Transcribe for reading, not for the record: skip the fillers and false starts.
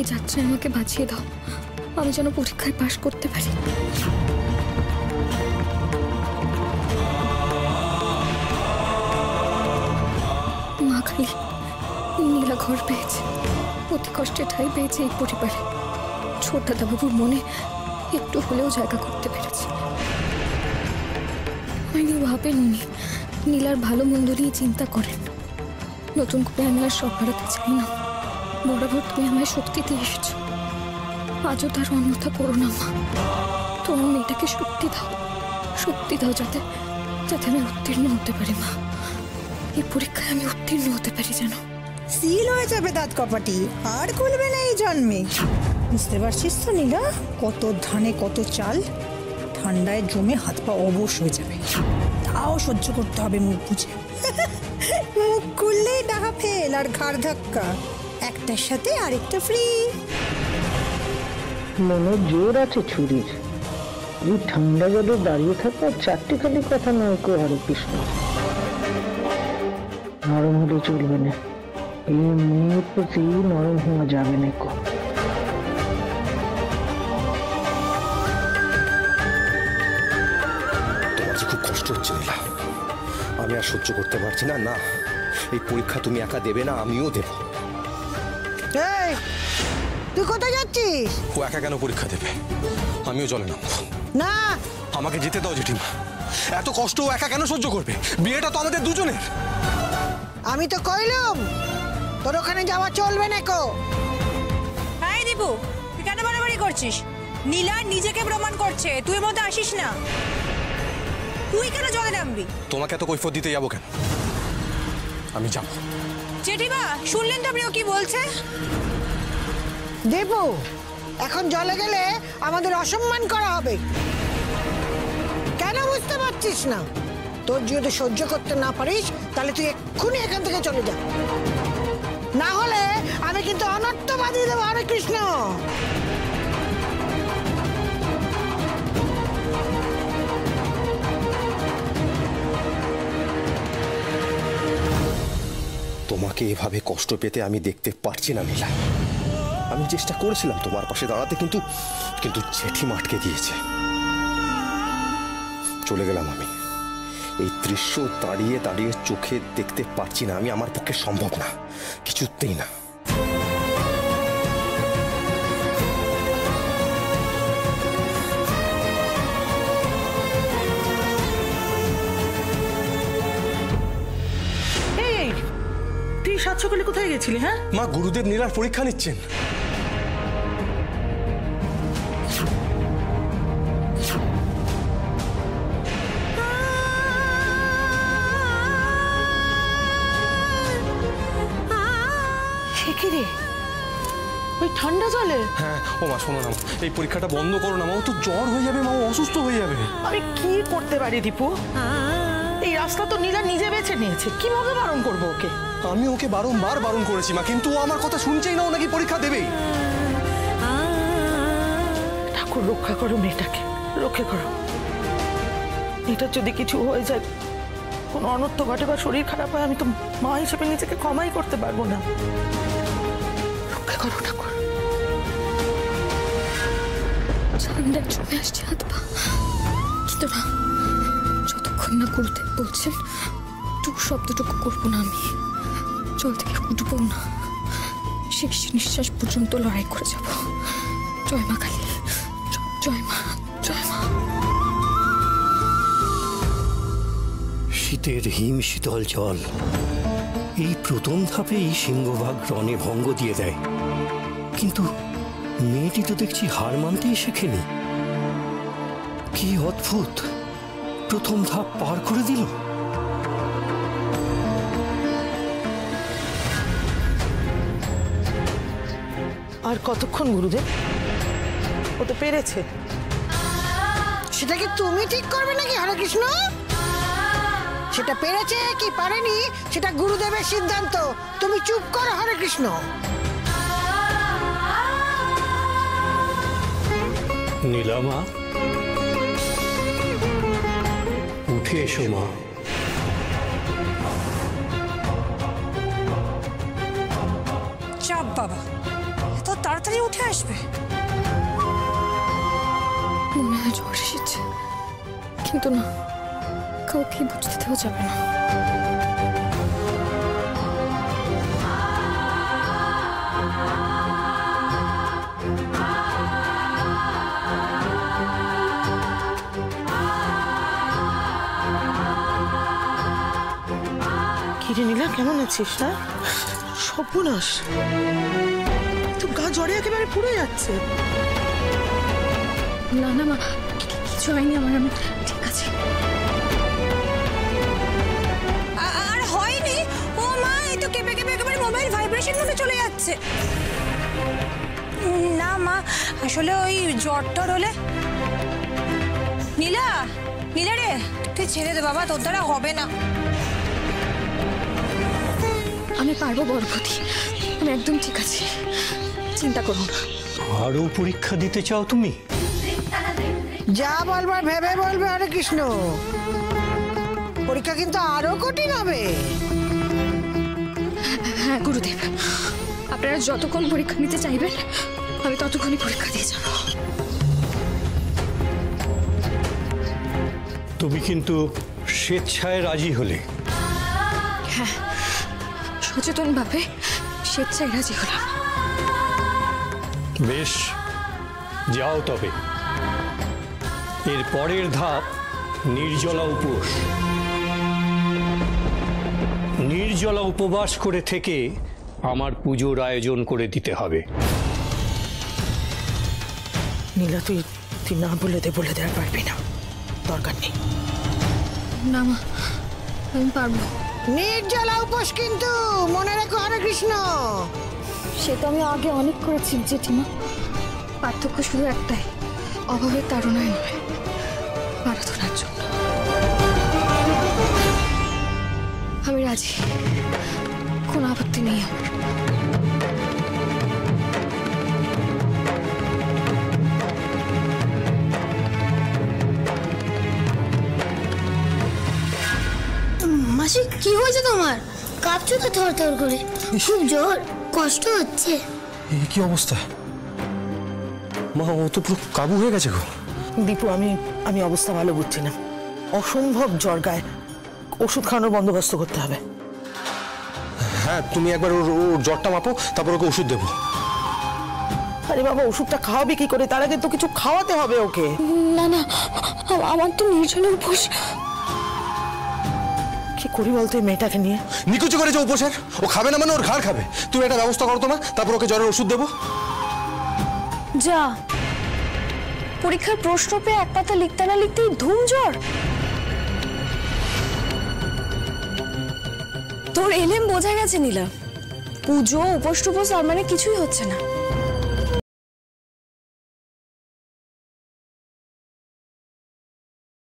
এই যাত্রায় আমাকে বাঁচিয়ে দাও, আমি যেন পরীক্ষায় পাশ করতে পারি। মা খালি নীলা ঘর পেয়েছে, অতি কষ্টে ঠাঁই পেয়েছে এই পরিবারে। ছোট দাদাবাবুর মনে একটু হলেও জায়গা করতে পেরেছে। আমি ভাবেন উনি নীলার ভালো মন্দ নিয়ে চিন্তা করেন। নতুন করে আমি আর সব হারাতে চাই না। বরাবর তুমি আমায় শক্তি দিয়ে এসেছো, আজও তার অন্যথা করো না মা। তোমার মেয়েটাকে শক্তি দাও যাতে যাতে আমি উত্তীর্ণ হতে পারি মা। এই পরীক্ষায় আমি উত্তীর্ণ হতে পারি যেন। সিল হয়ে যাবে দাঁত কপাটি, আর খুলবে না এই জন্মে। বুঝতে পারছিস তো নীলা, কত ধানে কত চাল, ঠান্ডায় জমে হাত পা অবশ হয়ে যাবে। তাও সহ্য করতে হবে মুখ বুঝে। মুখ খুললেই ডাহা ফেল আর ঘাড় ধাক্কা, একটার সাথে আরেকটা ফ্রি। মনে জোর আছে ছুরির, এই ঠান্ডা জলে দাঁড়িয়ে থাকা চারটে খালি কথা নয় কো হরে কৃষ্ণ। নরম হলে চলবে না, এই মেয়ের প্রতি নরম হওয়া যাবে না কো। তোমার যে খুব কষ্ট হচ্ছে নীলা, আমি আর সহ্য করতে পারছি না। না, এই পরীক্ষা তুমি একা দেবে না, আমিও দেব। তুই কোথায় যাচ্ছিস? ও একা কেন পরীক্ষা দেবে? আমিও জলে নামবো। না, আমাকে যেতে দাও জেঠিমা। এত কষ্ট ও একা কেন সহ্য করবে? বিয়েটা তো আমাদের দুজনের। আমি তো কইলাম তোর ওখানে যাওয়া চলবে না কো। হাই দীপু, তুই কেন বাড়াবাড়ি করছিস? নীলা নিজেকে প্রমাণ করছে, তুই মধ্যে আসিস না। তুই কেন জলে নামবি? তোমাকে এত কৈফিয়ত দিতে যাবো কেন? আমি যাব। জেঠিমা শুনলেন তো আপনি ও কি বলছে? দেবো, এখন জলে গেলে আমাদের অসম্মান করা হবে। কেন বুঝতে পারছিস না? তোর যদি সহ্য করতে না পারিস তাহলে তুই এক্ষুনি এখান থেকে চলে যা, না হলে আমি কিন্তু অনর্থ বাঁধিয়ে দেবো। হরে কৃষ্ণ। তোমাকে এভাবে কষ্ট পেতে আমি দেখতে পারছি না নীলা। আমি চেষ্টা করেছিলাম তোমার পাশে দাঁড়াতে, কিন্তু জেঠিমা আটকে দিয়েছে। চলে গেলাম আমি। এই দৃশ্য দাঁড়িয়ে দাঁড়িয়ে চোখে দেখতে পারছি না আমি, আমার পক্ষে সম্ভব না, কিছুতেই না। তুই সাত সকালে কোথায় গেছিলি? হ্যাঁ মা, গুরুদেব নীলার পরীক্ষা নিচ্ছেন। ওই ঠান্ডা জলে? হ্যাঁ। ও মা শোনো না, এই পরীক্ষাটা বন্ধ করো না মা, ও তো জ্বর হয়ে যাবে মা, ও অসুস্থ হয়ে যাবে। আমি কি করতে পারি দীপু? এই রাস্তা তো নীলা নিজে বেছে নিয়েছে, কিভাবে বারণ করবো ওকে? আমি ওকে বারংবার বারণ করেছি মা, কিন্তু ও আমার কথা শুনছেই না। ও নাকি পরীক্ষা দেবেই। ঠাকুর রক্ষা করো মেয়েটাকে, রক্ষা করো। এটার যদি কিছু হয়ে যায়, কোনো অনর্থ ঘটে বা শরীর খারাপ হয়, আমি তো মা হিসেবে নিজেকে ক্ষমাই করতে পারবো না। রক্ষা করো ঠাকুর। ঠান্ডায় জমে আসছে হাত পা, কিন্তু না, যতক্ষণ না গুরুদেব বলছেন টুকু শব্দটুকু করবো না আমি। জল থেকে উঠবো না, শেষ নিঃশ্বাস পর্যন্ত লড়াই করে যাব। জয় মা কালী, জয় মা, জয় মা। শীতের হিম শীতল জল এই প্রথম ধাপেই সিংহভাগ রণে ভঙ্গ দিয়ে দেয়, কিন্তু মেয়েটি তো দেখছি হার মানতেই শেখেনি। কি অদ্ভুত, প্রথম ধাপ পার করে দিল। আর কতক্ষণ গুরুদেব? ও তো পেরেছে। সেটা কি তুমি ঠিক করবে নাকি হরে কৃষ্ণ? সেটা পেরেছে কি পারেনি সেটা গুরুদেবের সিদ্ধান্ত। তুমি চুপ করো হরে কৃষ্ণ। নীলা মা, উঠে এসো মা। চাপ বাবা, এত তাড়াতাড়ি তাড়াতাড়ি উঠে আসবে। মনে হয় জ্বর এসেছে, কিন্তু না, কাউকে বুঝতে দেওয়া যাবে না। কিরে নীলা, কেমন আছিস? হ্যাঁ, সর্বনাশ, তো গা জ্বরে একেবারে পুড়ে যাচ্ছে। না না মা, কিছু হয়নি আমার, আমি ঠিক আছে। আর হয়নি? ও মা, এই তো কেঁপে কেঁপে একেবারে মোবাইল ভাইব্রেশন মোডে চলে যাচ্ছে। না মা, আসলে ওই জ্বর টর হলে। নীলা, নীলা রে, তুই ছেড়ে দে বাবা, তোর দ্বারা হবে না। আমি পারবো বরপতি, আমি একদম ঠিক আছি, চিন্তা করো না। আরও পরীক্ষা দিতে চাও তুমি? যা বলবার ভেবে বলবে হরে কৃষ্ণ, পরীক্ষা কিন্তু আরো কঠিন হবে। হ্যাঁ গুরুদেব, আপনারা যতক্ষণ পরীক্ষা নিতে চাইবেন আমি ততক্ষণই পরীক্ষা দিয়ে যাব। তুমি কিন্তু স্বেচ্ছায় রাজি হলে। হ্যাঁ, সচেতনভাবে স্বেচ্ছায় রাজি হলাম। বেশ, যাও তবে। এর পরের ধাপ নির্জলা উপোস। নির্জলা উপবাস করে থেকে আমার পুজোর আয়োজন করে দিতে হবে। নীলা, তুই না বলে দে আর পারবি না, দরকার নেই। না মা, আমি পারবো। নির্জলা উপোস কিন্তু মনে রেখো হরে কৃষ্ণ। সে তো আমি আগে অনেক করেছি জেঠিমা, পার্থক্য শুধু একটাই, অভাবের তাড়নায় নয়, আরাধনার জন্য। আমি রাজি, কোনো আপত্তি নেই আমার। মাসি, কি হয়েছে তোমার? কাঁপছো তো থরথর করে, খুব জোর কষ্ট হচ্ছে। এই কি অবস্থা মা, ও তো পুরো কাবু হয়ে গেছে গো। দীপু, আমি অবস্থা ভালো বুঝছি না, অসম্ভব জ্বর, গায়ে ওষুধ খাওয়ানোর বন্দোবস্ত করতে হবে। হ্যাঁ, তুমি একবার ওর জ্বরটা মাপো, তারপর ওকে ওষুধ দেবো। আরে বাবা, ওষুধটা খাওয়াবি কি করে? তার আগে তো কিছু খাওয়াতে হবে ওকে। না না, আমার তো নির্জলা উপোস। কি করি বলতো এই মেয়েটাকে নিয়ে? নিকুচি করেছে উপোসের, ও খাবে না মানে ওর ঘাড় খাবে। তুমি একটা ব্যবস্থা করো তো না, তারপর ওকে জ্বরের ওষুধ দেবো। যা, পরীক্ষার প্রশ্ন পেয়ে এক পাতা লিখতে না লিখতেই ধুম জ্বর। তোর এলেম বোঝা গেছে নীলা, পুজো উপোস টুপোস আর মানে কিছুই হচ্ছে না।